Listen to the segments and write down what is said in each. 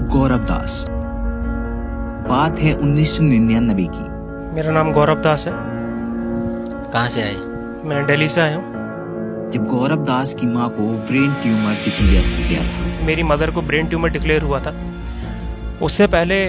गौरव दास। बात है 1999 की। मेरा नाम गौरव दास है। कहाँ से आए? मैं दिल्ली से आया हूँ। जब गौरव दास की मां को ब्रेन ट्यूमर डिक्लेयर हो गया था। मेरी मदर को ब्रेन ट्यूमर डिक्लेयर हुआ था। उससे पहले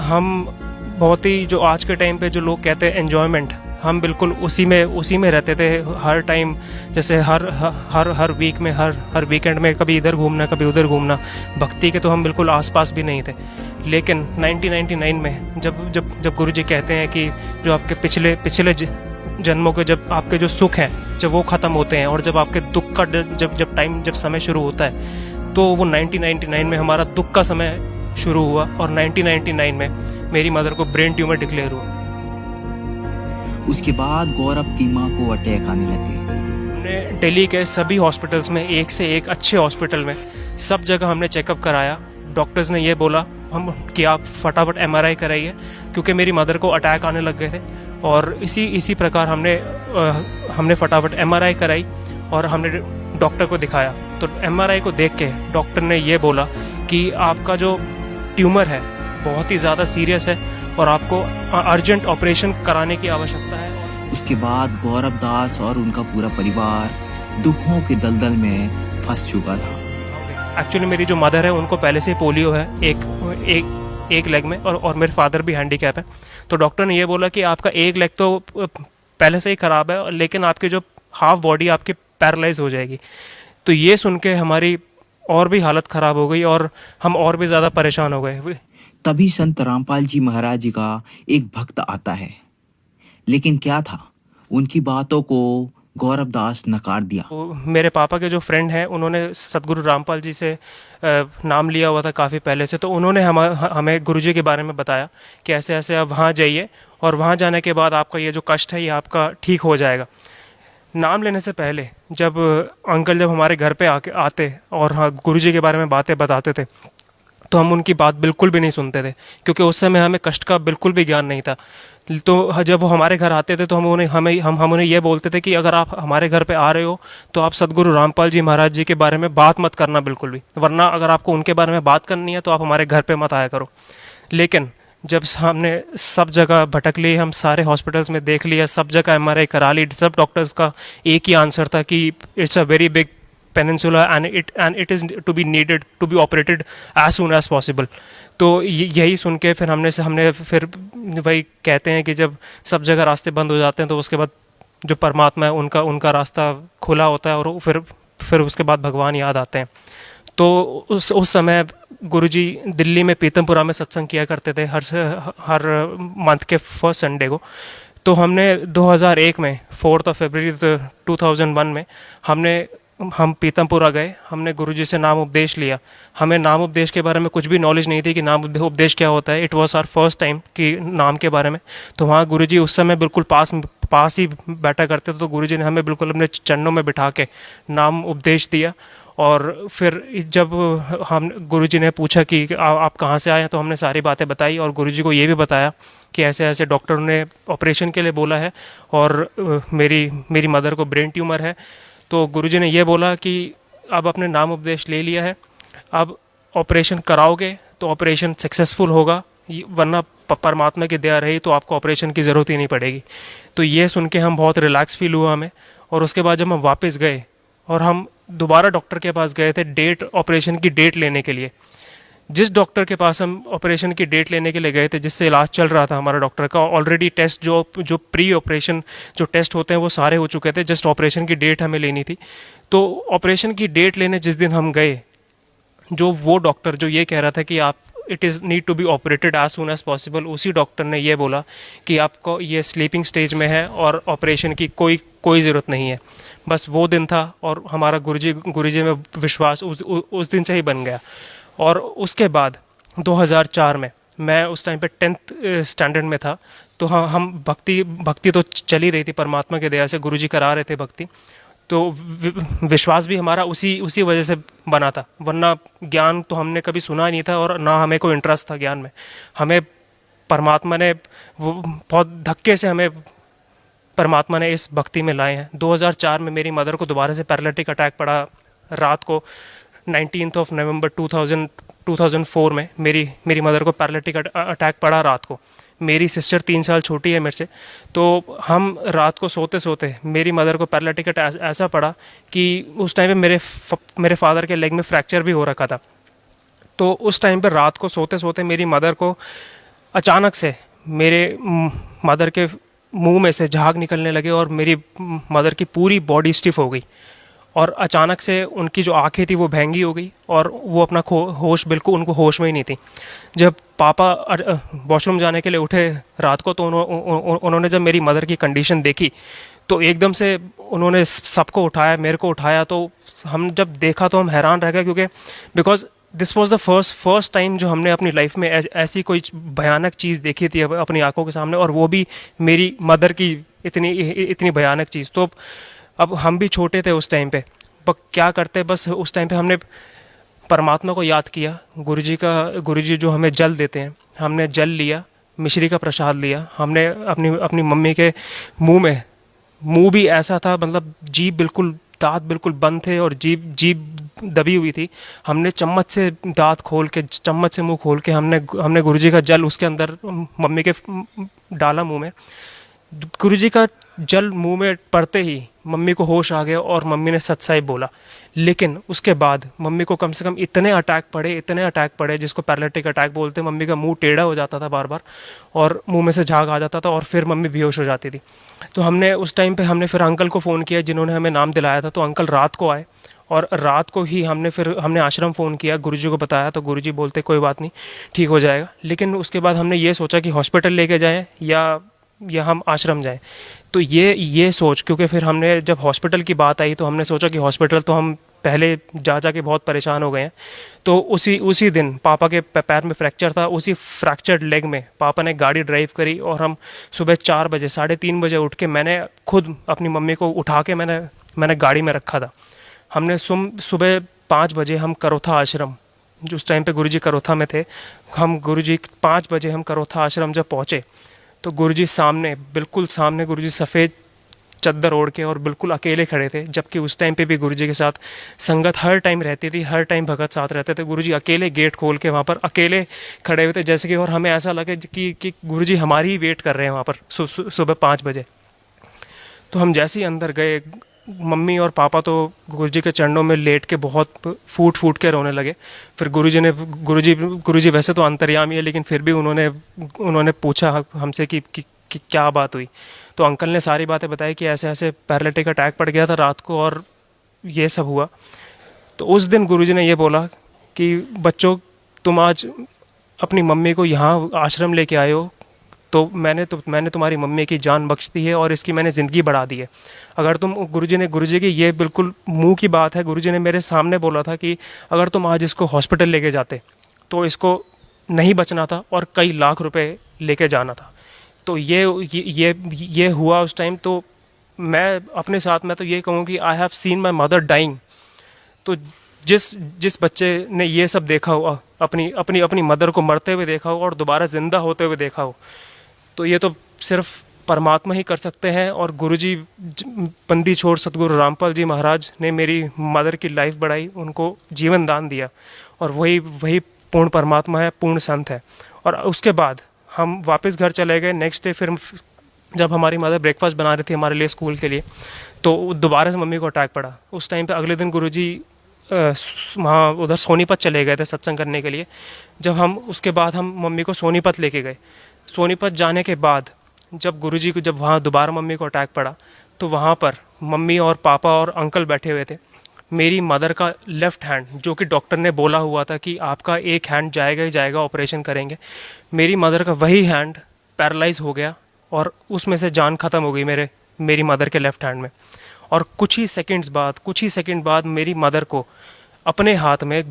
हम बहुत ही, जो आज के टाइम पे जो लोग कहते हैं एन्जॉयमेंट, हम बिल्कुल उसी में रहते थे हर टाइम। जैसे हर वीक में, हर वीकेंड में कभी इधर घूमना कभी उधर घूमना। भक्ति के तो हम बिल्कुल आसपास भी नहीं थे। लेकिन 1999 में जब गुरुजी कहते हैं कि जो आपके पिछले जन्मों के, जब आपके जो सुख हैं जब वो ख़त्म होते हैं और जब आपके दुख का जब समय शुरू होता है, तो वो 1999 में हमारा दुख का समय शुरू हुआ। और 1999 में मेरी मदर को ब्रेन ट्यूमर डिक्लेयर हुआ। उसके बाद गौरव की मां को अटैक आने लगे। हमने दिल्ली के सभी हॉस्पिटल्स में, एक से एक अच्छे हॉस्पिटल में, सब जगह हमने चेकअप कराया। डॉक्टर्स ने ये बोला कि आप फटाफट MRI कराइए, क्योंकि मेरी मदर को अटैक आने लग गए थे। और इसी प्रकार हमने फटाफट MRI कराई और हमने डॉक्टर को दिखाया। तो MRI को देख के डॉक्टर ने ये बोला कि आपका जो ट्यूमर है बहुत ही ज़्यादा सीरियस है और आपको अर्जेंट ऑपरेशन कराने की आवश्यकता है। उसके बाद गौरव दास और उनका पूरा परिवार दुखों के दलदल में फंस चुका था। एक्चुअली मेरी जो मदर है उनको पहले से पोलियो है एक लेग में, और मेरे फादर भी हैंडीकैप है। तो डॉक्टर ने ये बोला कि आपका एक लेग तो पहले से ही ख़राब है, लेकिन आपकी जो हाफ बॉडी आपकी पैरालाइज हो जाएगी। तो ये सुन के हमारी और भी हालत ख़राब हो गई और हम और भी ज़्यादा परेशान हो गए। तभी संत रामपाल जी महाराज जी का एक भक्त आता है। लेकिन क्या था, उनकी बातों को गौरव दास नकार दिया। तो मेरे पापा के जो फ्रेंड हैं उन्होंने सतगुरु रामपाल जी से नाम लिया हुआ था काफ़ी पहले से। तो उन्होंने हमें गुरुजी के बारे में बताया कि ऐसे ऐसे आप वहाँ जाइए और वहाँ जाने के बाद आपका ये जो कष्ट है ये आपका ठीक हो जाएगा। नाम लेने से पहले जब अंकल जब हमारे घर पे आते और हाँ गुरुजी के बारे में बातें बताते थे, तो हम उनकी बात बिल्कुल भी नहीं सुनते थे, क्योंकि उस समय हमें कष्ट का बिल्कुल भी ज्ञान नहीं था। तो जब वो हमारे घर आते थे तो हम उन्हें ये बोलते थे कि अगर आप हमारे घर पे आ रहे हो तो आप सतगुरु रामपाल जी महाराज जी के बारे में बात मत करना बिल्कुल भी, वरना अगर आपको उनके बारे में बात करनी है तो आप हमारे घर पे मत आया करो। लेकिन जब हमने सब जगह भटक ली, हम सारे हॉस्पिटल्स में देख लिया, सब जगह MRI करा ली, सब डॉक्टर्स का एक ही आंसर था कि it's a very big peninsula and it is to be needed to be operated as soon as possible। तो यही सुन के फिर हमने फिर वही कहते हैं कि जब सब जगह रास्ते बंद हो जाते हैं तो उसके बाद जो परमात्मा है उनका रास्ता खुला होता है और फिर उसके बाद भगवान याद आते हैं। तो उस समय गुरुजी दिल्ली में पीतमपुरा में सत्संग किया करते थे हर मंथ के फर्स्ट संडे को। तो हमने 2001 में 4 फरवरी 2001 में हम पीतमपुरा गए। हमने गुरुजी से नाम उपदेश लिया। हमें नाम उपदेश के बारे में कुछ भी नॉलेज नहीं थी कि नाम उपदेश क्या होता है। It was our first time कि नाम के बारे में। तो वहाँ गुरुजी उस समय बिल्कुल पास ही बैठा करते थे। तो गुरुजी ने हमें बिल्कुल अपने चरणों में बिठा के नाम उपदेश दिया। और फिर जब हम गुरुजी ने पूछा कि आप कहाँ से आए हैं, तो हमने सारी बातें बताई और गुरुजी को ये भी बताया कि ऐसे ऐसे डॉक्टर ने ऑपरेशन के लिए बोला है और मेरी मदर को ब्रेन ट्यूमर है। तो गुरुजी ने ये बोला कि अब आपने नाम उपदेश ले लिया है, अब ऑपरेशन कराओगे तो ऑपरेशन सक्सेसफुल होगा, वरना परमात्मा की दया रही तो आपको ऑपरेशन की ज़रूरत ही नहीं पड़ेगी। तो ये सुन के हम बहुत रिलैक्स फील हुआ हमें। और उसके बाद जब हम वापस गए और हम दोबारा डॉक्टर के पास गए थे ऑपरेशन की डेट लेने के लिए। जिस डॉक्टर के पास हम ऑपरेशन की डेट लेने के लिए गए थे, जिससे इलाज चल रहा था हमारा डॉक्टर का, ऑलरेडी टेस्ट जो प्री ऑपरेशन जो टेस्ट होते हैं वो सारे हो चुके थे, जस्ट ऑपरेशन की डेट हमें लेनी थी। तो ऑपरेशन की डेट लेने जिस दिन हम गए, जो वो डॉक्टर जो ये कह रहा था कि आप it is need to be operated as soon as possible, उसी डॉक्टर ने ये बोला कि आपको ये स्लीपिंग स्टेज में है और ऑपरेशन की कोई ज़रूरत नहीं है। बस वो दिन था और हमारा गुरुजी में विश्वास उस दिन से ही बन गया। और उसके बाद 2004 में, मैं उस टाइम पे 10th स्टैंडर्ड में था। तो हम भक्ति तो चल ही रही थी, परमात्मा की दया से गुरुजी करा रहे थे भक्ति। तो विश्वास भी हमारा उसी वजह से बना था, वरना ज्ञान तो हमने कभी सुना नहीं था और ना हमें कोई इंटरेस्ट था ज्ञान में। हमें परमात्मा ने वो बहुत धक्के से हमें परमात्मा ने इस भक्ति में लाए हैं। 2004 में मेरी मदर को दोबारा से पैरालिटिक अटैक पड़ा रात को 19th of November 2004 में मेरी मदर को पैरालिटिक अटैक पड़ा रात को। मेरी सिस्टर 3 साल छोटी है मेरे से, तो हम रात को सोते सोते मेरी मदर को पैरालिटिक अटैक ऐसा पड़ा कि उस टाइम पे मेरे फादर के लेग में फ्रैक्चर भी हो रखा था। तो उस टाइम पे रात को सोते सोते मेरी मदर को अचानक से मेरे मदर के मुंह में से झाग निकलने लगे और मेरी मदर की पूरी बॉडी स्टिफ हो गई और अचानक से उनकी जो आंखें थी वो भैंगी हो गई और वो अपना होश, बिल्कुल उनको होश में ही नहीं थी। जब पापा वॉशरूम जाने के लिए उठे रात को, तो उन्होंने जब मेरी मदर की कंडीशन देखी तो एकदम से उन्होंने सबको उठाया, मेरे को उठाया। तो हम जब देखा तो हम हैरान रह गए, क्योंकि because this was the first time जो हमने अपनी लाइफ में ऐसी कोई भयानक चीज़ देखी थी अपनी आंखों के सामने, और वो भी मेरी मदर की इतनी भयानक चीज़। तो अब हम भी छोटे थे उस टाइम पे, पर क्या करते, बस उस टाइम पे हमने परमात्मा को याद किया, गुरुजी जो हमें जल देते हैं, हमने जल लिया, मिश्री का प्रसाद लिया। हमने अपनी मम्मी के मुंह भी ऐसा था, मतलब जीभ बिल्कुल, दांत बिल्कुल बंद थे और जीभ दबी हुई थी। हमने चम्मच से दांत खोल के, चम्मच से मुंह खोल के हमने गुरुजी का जल उसके अंदर मम्मी के डाला मुंह में। गुरुजी का जल मुंह में पड़ते ही मम्मी को होश आ गया और मम्मी ने सत्साई बोला। लेकिन उसके बाद मम्मी को कम से कम इतने अटैक पड़े जिसको पैरालिटिक अटैक बोलते हैं। मम्मी का मुंह टेढ़ा हो जाता था बार बार और मुंह में से झाग आ जाता था और फिर मम्मी बेहोश हो जाती थी। तो हमने उस टाइम पे हमने फिर अंकल को फ़ोन किया जिन्होंने हमें नाम दिलाया था। तो अंकल रात को आए और रात को ही हमने आश्रम फ़ोन किया, गुरुजी को बताया, तो गुरुजी बोलते कोई बात नहीं, ठीक हो जाएगा। लेकिन उसके बाद हमने ये सोचा कि हॉस्पिटल लेके जाएं या हम आश्रम जाएं। तो ये सोच, क्योंकि फिर हमने जब हॉस्पिटल की बात आई तो हमने सोचा कि हॉस्पिटल तो हम पहले जा के बहुत परेशान हो गए हैं। तो उसी दिन पापा के पैर में फ्रैक्चर था, उसी फ्रैक्चर्ड लेग में पापा ने गाड़ी ड्राइव करी और हम सुबह 4 बजे, 3:30 बजे उठ के मैंने खुद अपनी मम्मी को उठा के मैंने गाड़ी में रखा था। हमने सुबह 5 बजे हम करोथा आश्रम, जो उस टाइम पे गुरुजी करोथा में थे, हम गुरुजी 5 बजे हम करोथा आश्रम जब पहुँचे तो गुरुजी बिल्कुल सामने गुरुजी सफ़ेद चद्दर ओढ़ के और बिल्कुल अकेले खड़े थे। जबकि उस टाइम पे भी गुरुजी के साथ संगत हर टाइम रहती थी, हर टाइम भगत साथ रहते थे। गुरुजी अकेले गेट खोल के वहाँ पर अकेले खड़े हुए थे, जैसे कि, और हमें ऐसा लगे कि गुरुजी हमारी ही वेट कर रहे हैं वहाँ पर सुबह 5 बजे। तो हम जैसे ही अंदर गए, मम्मी और पापा तो गुरुजी के चरणों में लेट के बहुत फूट के रोने लगे। फिर गुरुजी वैसे तो अंतर्यामी है, लेकिन फिर भी उन्होंने पूछा हमसे कि क्या बात हुई। तो अंकल ने सारी बातें बताई कि ऐसे ऐसे पैरालिटिक अटैक पड़ गया था रात को और ये सब हुआ। तो उस दिन गुरुजी ने ये बोला कि बच्चों, तुम आज अपनी मम्मी को यहाँ आश्रम लेके आए हो, तो मैंने तुम्हारी मम्मी की जान बख्श दी है और इसकी मैंने ज़िंदगी बढ़ा दी है। अगर तुम, गुरुजी की ये बिल्कुल मुंह की बात है, गुरुजी ने मेरे सामने बोला था कि अगर तुम आज इसको हॉस्पिटल लेके जाते तो इसको नहीं बचना था और कई लाख रुपए लेके जाना था। तो ये हुआ उस टाइम। तो मैं अपने साथ में तो ये कहूँ कि I have seen my mother dying. तो जिस बच्चे ने ये सब देखा हो, अपनी मदर को मरते हुए देखा हो और दोबारा ज़िंदा होते हुए देखा हो, तो ये तो सिर्फ परमात्मा ही कर सकते हैं। और गुरुजी, बंदी छोड़ सतगुरु रामपाल जी महाराज ने मेरी मदर की लाइफ बढ़ाई, उनको जीवन दान दिया, और वही पूर्ण परमात्मा है, पूर्ण संत है। और उसके बाद हम वापस घर चले गए। नेक्स्ट डे फिर जब हमारी मदर ब्रेकफास्ट बना रही थी हमारे लिए स्कूल के लिए, तो दोबारा से मम्मी को अटैक पड़ा। उस टाइम पे अगले दिन गुरुजी वहाँ उधर सोनीपत चले गए थे सत्संग करने के लिए। जब हम उसके बाद हम मम्मी को सोनीपत लेके गए। सोनीपत जाने के बाद जब गुरुजी को, जब वहाँ दोबारा मम्मी को अटैक पड़ा, तो वहाँ पर मम्मी और पापा और अंकल बैठे हुए थे। मेरी मदर का लेफ़्ट हैंड, जो कि डॉक्टर ने बोला हुआ था कि आपका एक हैंड जाएगा ही जाएगा, ऑपरेशन करेंगे, मेरी मदर का वही हैंड पैरालाइज हो गया और उसमें से जान ख़त्म हो गई मेरी मदर के लेफ़्ट हैंड में। और कुछ ही सेकंड बाद मेरी मदर को अपने हाथ में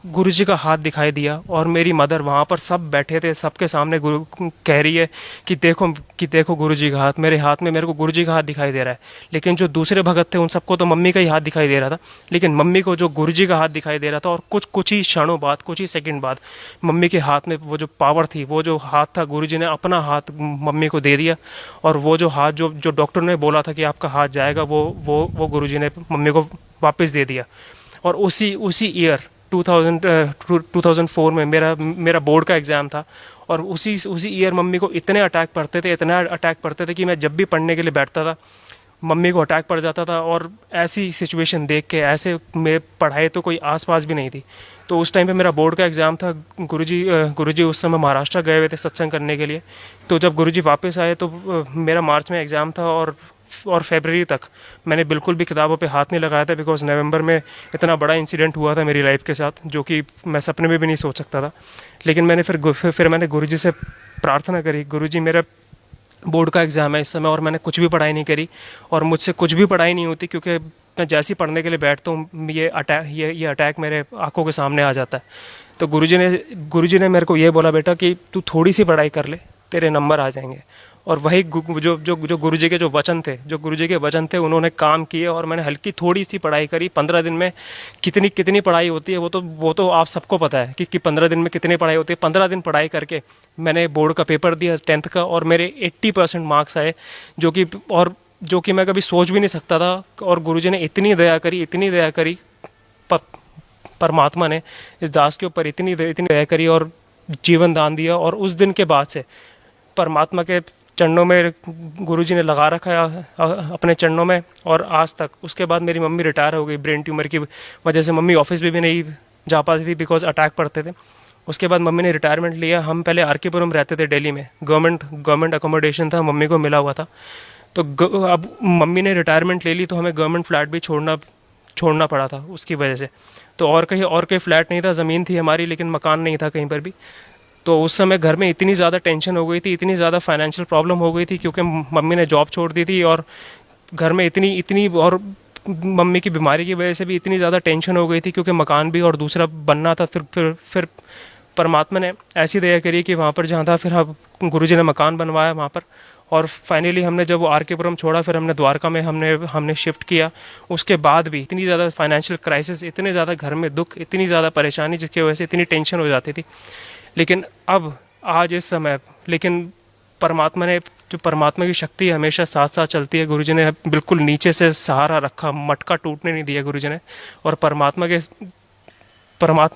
गुरुजी का हाथ दिखाई दिया और मेरी मदर वहाँ पर सब बैठे थे, सबके सामने कह रही है कि देखो गुरुजी का हाथ, मेरे हाथ में मेरे को गुरुजी का हाथ दिखाई दे रहा है। लेकिन जो दूसरे भगत थे उन सबको तो मम्मी का ही हाथ दिखाई दे रहा था, लेकिन मम्मी को जो गुरुजी का हाथ दिखाई दे रहा था। और कुछ ही क्षणों बाद, कुछ ही सेकंड बाद मम्मी के हाथ में वो जो पावर थी, वो जो हाथ था, गुरुजी ने अपना हाथ मम्मी को दे दिया। और वो जो हाथ जो डॉक्टर ने बोला था कि आपका हाथ जाएगा, वो गुरुजी ने मम्मी को वापस दे दिया। और उसी ईयर 2004 में मेरा बोर्ड का एग्ज़ाम था, और उसी ईयर मम्मी को इतने अटैक पड़ते थे कि मैं जब भी पढ़ने के लिए बैठता था मम्मी को अटैक पड़ जाता था। और ऐसी सिचुएशन देख के ऐसे में पढ़ाई तो कोई आसपास भी नहीं थी। तो उस टाइम पे मेरा बोर्ड का एग्ज़ाम था। गुरुजी उस समय महाराष्ट्र गए हुए थे सत्संग करने के लिए। तो जब गुरुजी वापस आए तो मेरा मार्च में एग्ज़ाम था, और फरवरी तक मैंने बिल्कुल भी किताबों पे हाथ नहीं लगाया था, बिकॉज नवंबर में इतना बड़ा इंसिडेंट हुआ था मेरी लाइफ के साथ जो कि मैं सपने में भी नहीं सोच सकता था। लेकिन मैंने फिर मैंने गुरुजी से प्रार्थना करी, गुरुजी मेरा बोर्ड का एग्ज़ाम है इस समय और मैंने कुछ भी पढ़ाई नहीं करी और मुझसे कुछ भी पढ़ाई नहीं होती, क्योंकि मैं जैसे ही पढ़ने के लिए बैठता हूँ ये अटैक मेरे आंखों के सामने आ जाता है। तो गुरुजी ने मेरे को ये बोला, बेटा कि तू थोड़ी सी पढ़ाई कर ले, तेरे नंबर आ जाएंगे। और वही जो गुरुजी के गुरुजी के वचन थे उन्होंने काम किए, और मैंने हल्की थोड़ी सी पढ़ाई करी। 15 दिन में कितनी पढ़ाई होती है वो तो आप सबको पता है कि 15 दिन में कितनी पढ़ाई होती है। 15 दिन पढ़ाई करके मैंने बोर्ड का पेपर दिया 10th का, और मेरे 80% मार्क्स आए, जो कि मैं कभी सोच भी नहीं सकता था। और गुरुजी ने इतनी दया करी, परमात्मा ने इस दास के ऊपर इतनी दया करी और जीवन दान दिया। और उस दिन के बाद से परमात्मा के चरणों में गुरुजी ने लगा रखा है अपने चरणों में, और आज तक। उसके बाद मेरी मम्मी रिटायर हो गई ब्रेन ट्यूमर की वजह से। मम्मी ऑफिस भी नहीं जा पाती थी बिकॉज अटैक पड़ते थे। उसके बाद मम्मी ने रिटायरमेंट लिया। हम पहले आर.के.पुरम रहते थे दिल्ली में, गवर्नमेंट अकोमोडेशन था, मम्मी को मिला हुआ था। तो अब मम्मी ने रिटायरमेंट ले ली तो हमें गवर्नमेंट फ्लैट भी छोड़ना पड़ा था उसकी वजह से। तो और कहीं फ्लैट नहीं था, ज़मीन थी हमारी लेकिन मकान नहीं था कहीं पर भी। तो उस समय घर में इतनी ज़्यादा टेंशन हो गई थी, इतनी ज़्यादा फाइनेंशियल प्रॉब्लम हो गई थी, क्योंकि मम्मी ने जॉब छोड़ दी थी, और घर में इतनी और मम्मी की बीमारी की वजह से भी इतनी ज़्यादा टेंशन हो गई थी, क्योंकि मकान भी और दूसरा बनना था। फिर परमात्मा ने ऐसी दया करी कि वहाँ पर जहाँ था, फिर हम गुरुजी ने मकान बनवाया वहाँ पर। और फाइनली हमने जब वो आर.के.पुरम छोड़ा, फिर हमने द्वारका में हमने शिफ्ट किया। उसके बाद भी इतनी ज़्यादा फाइनेंशियल क्राइसिस, इतने ज़्यादा घर में दुख, इतनी ज़्यादा परेशानी, जिसकी वजह से इतनी टेंशन हो जाती थी। लेकिन अब आज इस समय परमात्मा की शक्ति हमेशा साथ साथ चलती है। गुरुजी ने बिल्कुल नीचे से सहारा रखा, मटका टूटने नहीं दिया गुरुजी ने। और परमात्मा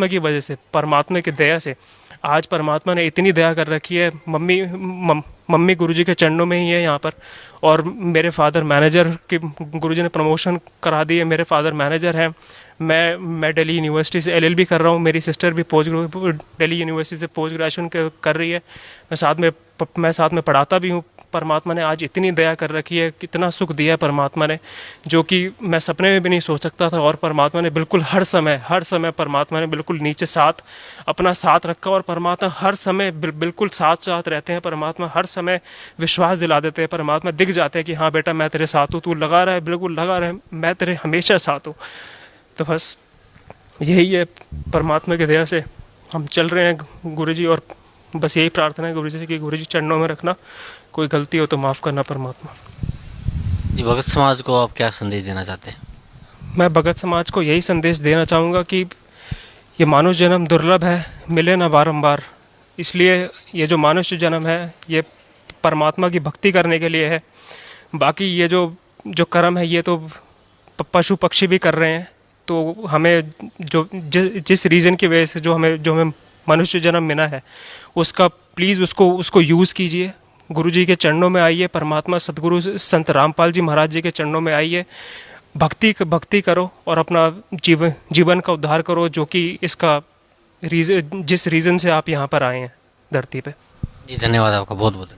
की वजह से, परमात्मा की दया से आज परमात्मा ने इतनी दया कर रखी है। मम्मी गुरुजी के चरणों में ही है यहाँ पर। और मेरे फादर मैनेजर की गुरुजी ने प्रमोशन करा दी है, मेरे फादर मैनेजर हैं। मैं दिल्ली यूनिवर्सिटी से LLB कर रहा हूँ, मेरी सिस्टर भी दिल्ली यूनिवर्सिटी से पोस्ट ग्रेजुएशन कर रही है। मैं साथ में पढ़ाता भी हूँ। परमात्मा ने आज इतनी दया कर रखी है, कितना सुख दिया है परमात्मा ने, जो कि मैं सपने में भी नहीं सोच सकता था। और परमात्मा ने बिल्कुल हर समय परमात्मा ने बिल्कुल नीचे अपना साथ रखा। और परमात्मा हर समय बिल्कुल साथ रहते हैं। परमात्मा हर समय विश्वास दिला देते हैं। परमात्मा दिख जाते हैं कि हाँ बेटा मैं तेरे साथ हूँ, तू लगा रहा है, बिल्कुल लगा रहा है, मैं तेरे हमेशा साथ हूँ। तो बस यही है, परमात्मा की दया से हम चल रहे हैं गुरुजी। और बस यही प्रार्थना है गुरुजी से कि गुरुजी चरणों में रखना, कोई गलती हो तो माफ़ करना परमात्मा। जी, भगत समाज को आप क्या संदेश देना चाहते हैं? मैं भगत समाज को यही संदेश देना चाहूँगा कि ये मानुष्य जन्म दुर्लभ है, मिले ना बारंबार। इसलिए ये जो मनुष्य जन्म है ये परमात्मा की भक्ति करने के लिए है। बाकी ये जो कर्म है ये तो पशु पक्षी भी कर रहे हैं। तो हमें जिस रीज़न की वजह से जो हमें मनुष्य जन्म मिला है, उसका प्लीज़ उसको यूज़ कीजिए। गुरुजी के चरणों में आइए, परमात्मा सदगुरु संत रामपाल जी महाराज जी के चरणों में आइए, भक्ति करो और अपना जीवन का उद्धार करो, जो कि जिस रीज़न से आप यहाँ पर आए हैं धरती पे। जी, धन्यवाद आपका बहुत बहुत।